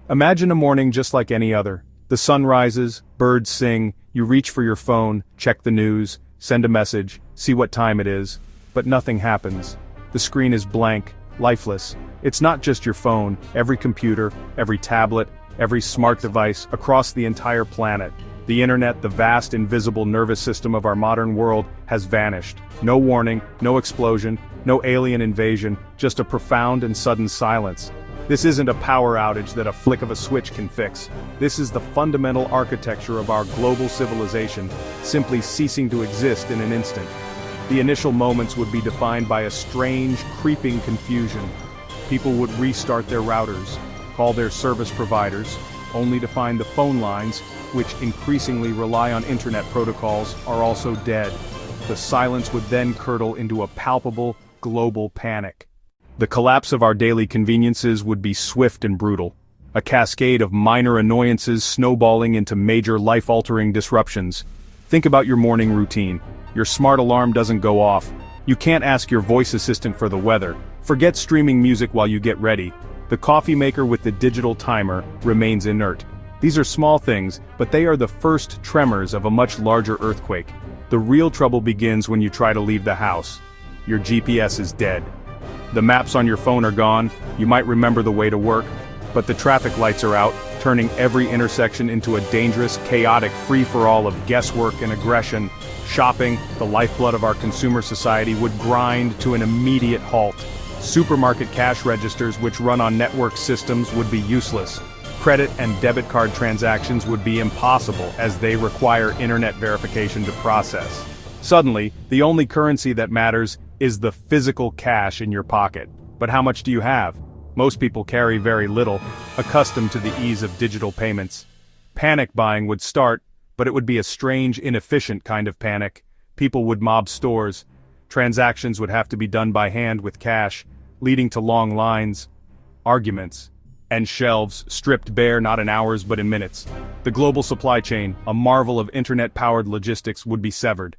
Imagine a morning just like any other. The sun rises, birds sing, you reach for your phone, check the news, send a message, see what time it is, but nothing happens. The screen is blank, lifeless. It's not just your phone, every computer, every tablet, every smart device across the entire planet. The internet, the vast invisible nervous system of our modern world, has vanished. No warning, no explosion, no alien invasion, just a profound and sudden silence. This isn't a power outage that a flick of a switch can fix. This is the fundamental architecture of our global civilization, simply ceasing to exist in an instant. The initial moments would be defined by a strange, creeping confusion. People would restart their routers, call their service providers, only to find the phone lines, which increasingly rely on internet protocols, are also dead. The silence would then curdle into a palpable, global panic. The collapse of our daily conveniences would be swift and brutal. A cascade of minor annoyances snowballing into major life-altering disruptions. Think about your morning routine. Your smart alarm doesn't go off. You can't ask your voice assistant for the weather. Forget streaming music while you get ready. The coffee maker with the digital timer remains inert. These are small things, but they are the first tremors of a much larger earthquake. The real trouble begins when you try to leave the house. Your GPS is dead. The maps on your phone are gone, you might remember the way to work, but the traffic lights are out, turning every intersection into a dangerous, chaotic free-for-all of guesswork and aggression. Shopping, the lifeblood of our consumer society, would grind to an immediate halt. Supermarket cash registers which run on network systems would be useless. Credit and debit card transactions would be impossible as they require internet verification to process. Suddenly, the only currency that matters is the physical cash in your pocket. But how much do you have? Most people carry very little, accustomed to the ease of digital payments. Panic buying would start, but it would be a strange, inefficient kind of panic. People would mob stores. Transactions would have to be done by hand with cash, leading to long lines, arguments, and shelves stripped bare not in hours but in minutes. The global supply chain, a marvel of internet-powered logistics, would be severed.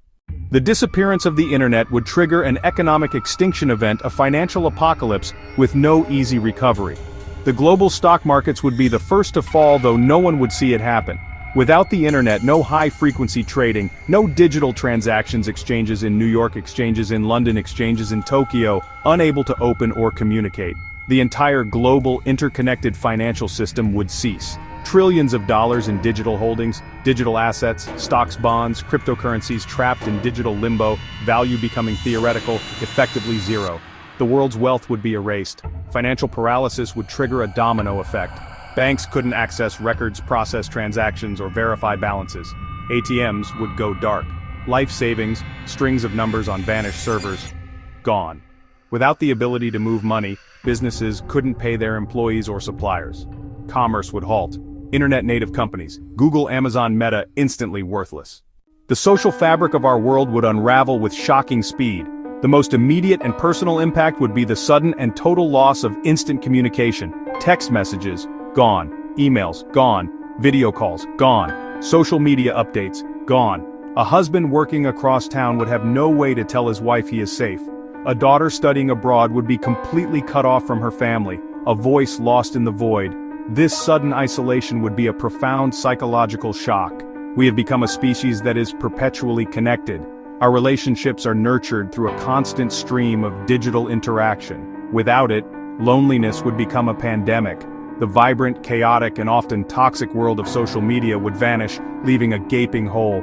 The disappearance of the internet would trigger an economic extinction event, a financial apocalypse, with no easy recovery. The global stock markets would be the first to fall, though no one would see it happen. Without the internet, no high-frequency trading, no digital transactions, exchanges in New York, exchanges in London, exchanges in Tokyo, unable to open or communicate. The entire global interconnected financial system would cease. Trillions of dollars in digital holdings, digital assets, stocks, bonds, cryptocurrencies trapped in digital limbo, value becoming theoretical, effectively zero. The world's wealth would be erased. Financial paralysis would trigger a domino effect. Banks couldn't access records, process transactions, or verify balances. ATMs would go dark. Life savings, strings of numbers on vanished servers, gone. Without the ability to move money, businesses couldn't pay their employees or suppliers. Commerce would halt. Internet-native companies, Google, Amazon, Meta, instantly worthless. The social fabric of our world would unravel with shocking speed. The most immediate and personal impact would be the sudden and total loss of instant communication. Text messages, gone. Emails, gone. Video calls, gone. Social media updates, gone. A husband working across town would have no way to tell his wife he is safe. A daughter studying abroad would be completely cut off from her family, a voice lost in the void. This sudden isolation would be a profound psychological shock. We have become a species that is perpetually connected. Our relationships are nurtured through a constant stream of digital interaction. Without it, loneliness would become a pandemic. The vibrant, chaotic, and often toxic world of social media would vanish, leaving a gaping hole.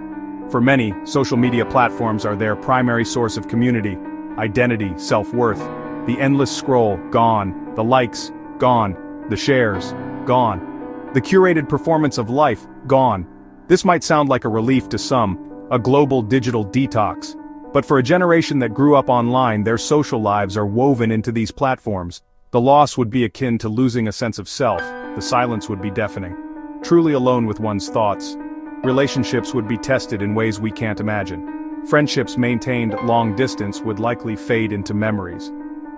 For many, social media platforms are their primary source of community, identity, self-worth. The endless scroll, gone. The likes, gone. The shares, gone. The curated performance of life, gone. This might sound like a relief to some, a global digital detox. But for a generation that grew up online, their social lives are woven into these platforms. The loss would be akin to losing a sense of self. The silence would be deafening. Truly alone with one's thoughts. Relationships would be tested in ways we can't imagine. Friendships maintained long distance would likely fade into memories.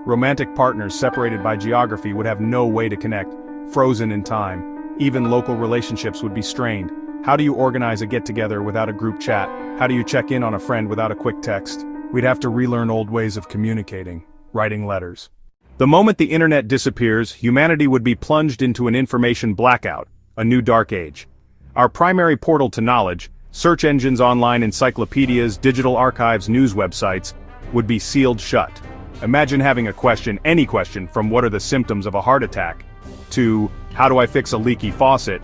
Romantic partners separated by geography would have no way to connect, frozen in time. Even local relationships would be strained. How do you organize a get-together without a group chat? How do you check in on a friend without a quick text? We'd have to relearn old ways of communicating, writing letters. The moment the internet disappears, humanity would be plunged into an information blackout, a new dark age. Our primary portal to knowledge, search engines, online encyclopedias, digital archives, news websites, would be sealed shut. Imagine having a question, any question, from what are the symptoms of a heart attack, to how do I fix a leaky faucet,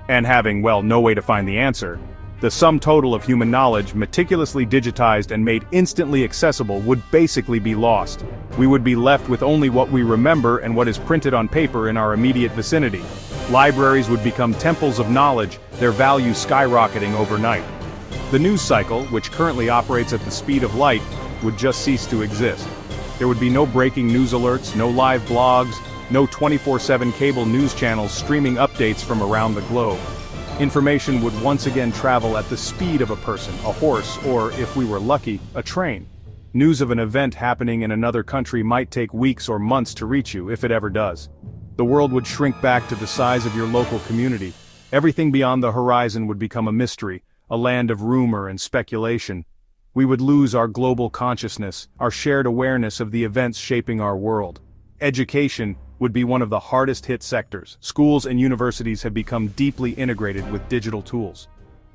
and having, well, no way to find the answer. The sum total of human knowledge, meticulously digitized and made instantly accessible, would basically be lost. We would be left with only what we remember and what is printed on paper in our immediate vicinity. Libraries would become temples of knowledge, their value skyrocketing overnight. The news cycle, which currently operates at the speed of light, would just cease to exist. There would be no breaking news alerts, no live blogs, no 24/7 cable news channels streaming updates from around the globe. Information would once again travel at the speed of a person, a horse, or, if we were lucky, a train. News of an event happening in another country might take weeks or months to reach you, if it ever does. The world would shrink back to the size of your local community. Everything beyond the horizon would become a mystery, a land of rumor and speculation. We would lose our global consciousness, our shared awareness of the events shaping our world. Education would be one of the hardest hit sectors. Schools and universities have become deeply integrated with digital tools.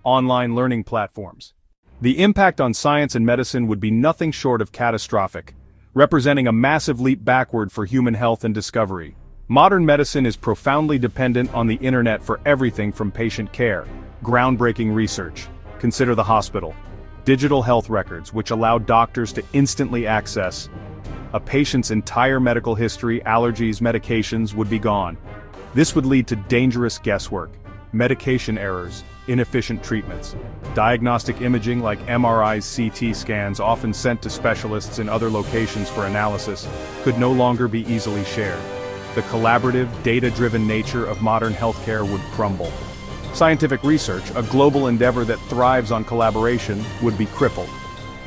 Online learning platforms. The impact on science and medicine would be nothing short of catastrophic, representing a massive leap backward for human health and discovery. Modern medicine is profoundly dependent on the internet for everything from patient care, groundbreaking research. Consider the hospital. Digital health records, which allow doctors to instantly access a patient's entire medical history, allergies, medications, would be gone. This would lead to dangerous guesswork, medication errors, inefficient treatments. Diagnostic imaging like MRIs, CT scans, often sent to specialists in other locations for analysis, could no longer be easily shared. The collaborative, data-driven nature of modern healthcare would crumble. Scientific research, a global endeavor that thrives on collaboration, would be crippled.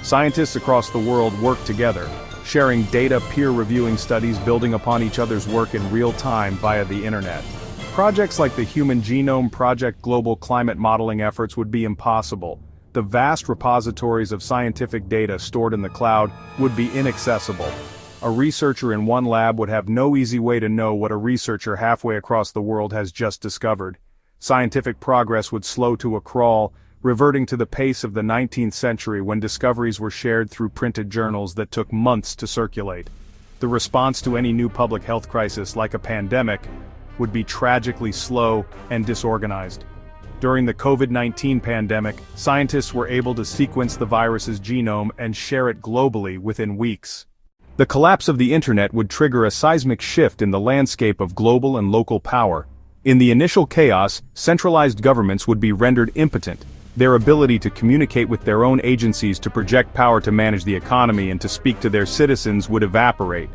Scientists across the world work together, sharing data, peer-reviewing studies, building upon each other's work in real time via the internet. Projects like the Human Genome Project global climate modeling efforts would be impossible. The vast repositories of scientific data stored in the cloud would be inaccessible. A researcher in one lab would have no easy way to know what a researcher halfway across the world has just discovered. Scientific progress would slow to a crawl, reverting to the pace of the 19th century when discoveries were shared through printed journals that took months to circulate. The response to any new public health crisis, like a pandemic, would be tragically slow and disorganized. During the COVID-19 pandemic, scientists were able to sequence the virus's genome and share it globally within weeks. The collapse of the internet would trigger a seismic shift in the landscape of global and local power. In the initial chaos, centralized governments would be rendered impotent. Their ability to communicate with their own agencies, to project power, to manage the economy, and to speak to their citizens would evaporate.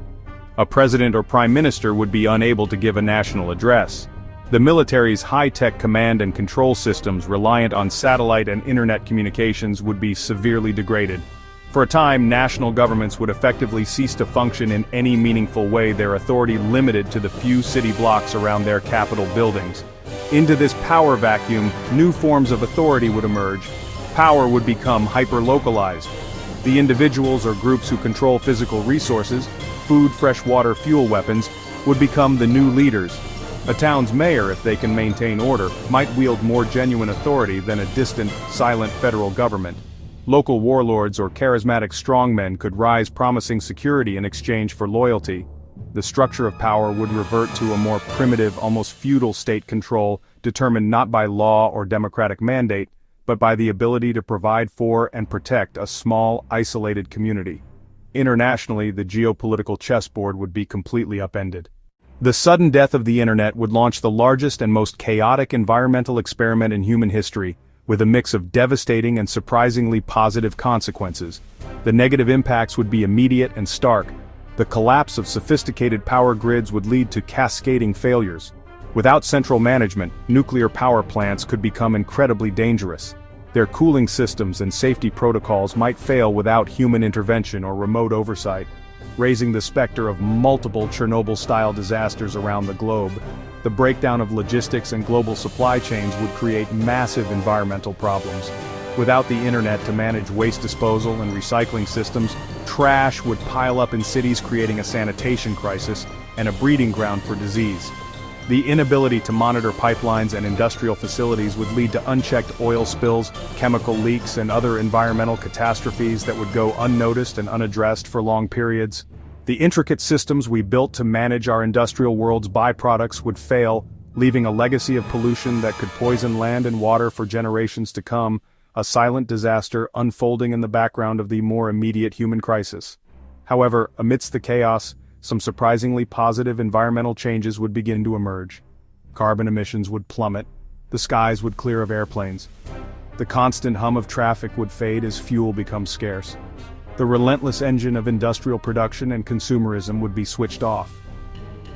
A president or prime minister would be unable to give a national address. The military's high-tech command and control systems reliant on satellite and internet communications would be severely degraded. For a time, national governments would effectively cease to function in any meaningful way, their authority limited to the few city blocks around their capital buildings. Into this power vacuum, new forms of authority would emerge. Power would become hyper-localized. The individuals or groups who control physical resources, food, fresh water, fuel, weapons, would become the new leaders. A town's mayor, if they can maintain order, might wield more genuine authority than a distant, silent federal government. Local warlords or charismatic strongmen could rise, promising security in exchange for loyalty. The structure of power would revert to a more primitive, almost feudal state control, determined not by law or democratic mandate, but by the ability to provide for and protect a small, isolated community. Internationally, the geopolitical chessboard would be completely upended. The sudden death of the internet would launch the largest and most chaotic environmental experiment in human history, with a mix of devastating and surprisingly positive consequences. The negative impacts would be immediate and stark. The collapse of sophisticated power grids would lead to cascading failures. Without central management, nuclear power plants could become incredibly dangerous. Their cooling systems and safety protocols might fail without human intervention or remote oversight, raising the specter of multiple Chernobyl-style disasters around the globe. The breakdown of logistics and global supply chains would create massive environmental problems. Without the internet to manage waste disposal and recycling systems, trash would pile up in cities, creating a sanitation crisis and a breeding ground for disease. The inability to monitor pipelines and industrial facilities would lead to unchecked oil spills, chemical leaks, and other environmental catastrophes that would go unnoticed and unaddressed for long periods. The intricate systems we built to manage our industrial world's byproducts would fail, leaving a legacy of pollution that could poison land and water for generations to come, a silent disaster unfolding in the background of the more immediate human crisis. However, amidst the chaos, some surprisingly positive environmental changes would begin to emerge. Carbon emissions would plummet, the skies would clear of airplanes. The constant hum of traffic would fade as fuel becomes scarce. The relentless engine of industrial production and consumerism would be switched off.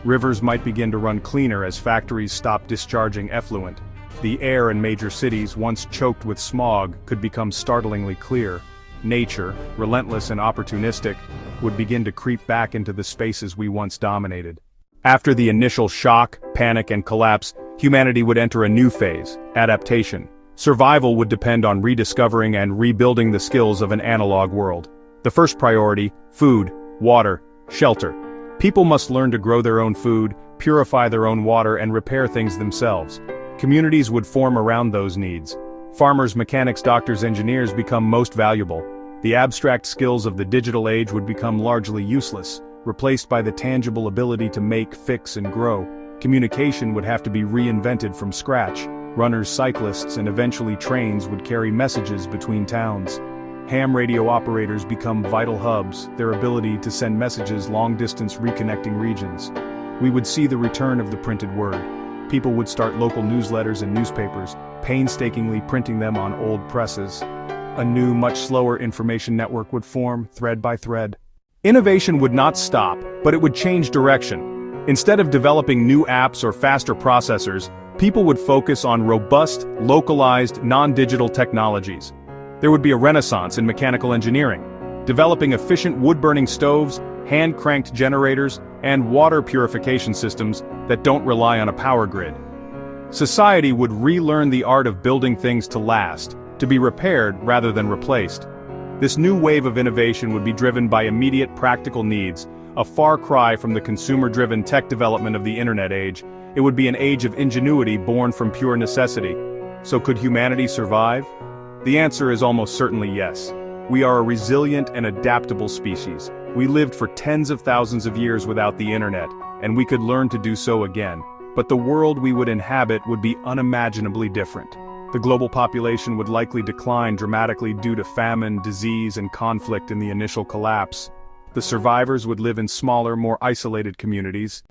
Rivers might begin to run cleaner as factories stop discharging effluent. The air in major cities, once choked with smog, could become startlingly clear. Nature, relentless and opportunistic, would begin to creep back into the spaces we once dominated. After the initial shock, panic, and collapse, humanity would enter a new phase, adaptation. Survival would depend on rediscovering and rebuilding the skills of an analog world. The first priority: food, water, shelter. People must learn to grow their own food, purify their own water, and repair things themselves. Communities would form around those needs. Farmers, mechanics, doctors, engineers become most valuable. The abstract skills of the digital age would become largely useless, replaced by the tangible ability to make, fix, and grow. Communication would have to be reinvented from scratch. Runners, cyclists, and eventually trains would carry messages between towns. Ham radio operators become vital hubs, their ability to send messages long-distance reconnecting regions. We would see the return of the printed word. People would start local newsletters and newspapers, painstakingly printing them on old presses. A new, much slower information network would form, thread by thread. Innovation would not stop, but it would change direction. Instead of developing new apps or faster processors, people would focus on robust, localized, non-digital technologies. There would be a renaissance in mechanical engineering, developing efficient wood-burning stoves, hand-cranked generators, and water purification systems that don't rely on a power grid. Society would relearn the art of building things to last, to be repaired rather than replaced. This new wave of innovation would be driven by immediate practical needs, a far cry from the consumer-driven tech development of the internet age. It would be an age of ingenuity born from pure necessity. So could humanity survive? The answer is almost certainly yes. We are a resilient and adaptable species. We lived for tens of thousands of years without the internet, and we could learn to do so again. But the world we would inhabit would be unimaginably different. The global population would likely decline dramatically due to famine, disease, and conflict in the initial collapse. The survivors would live in smaller, more isolated communities.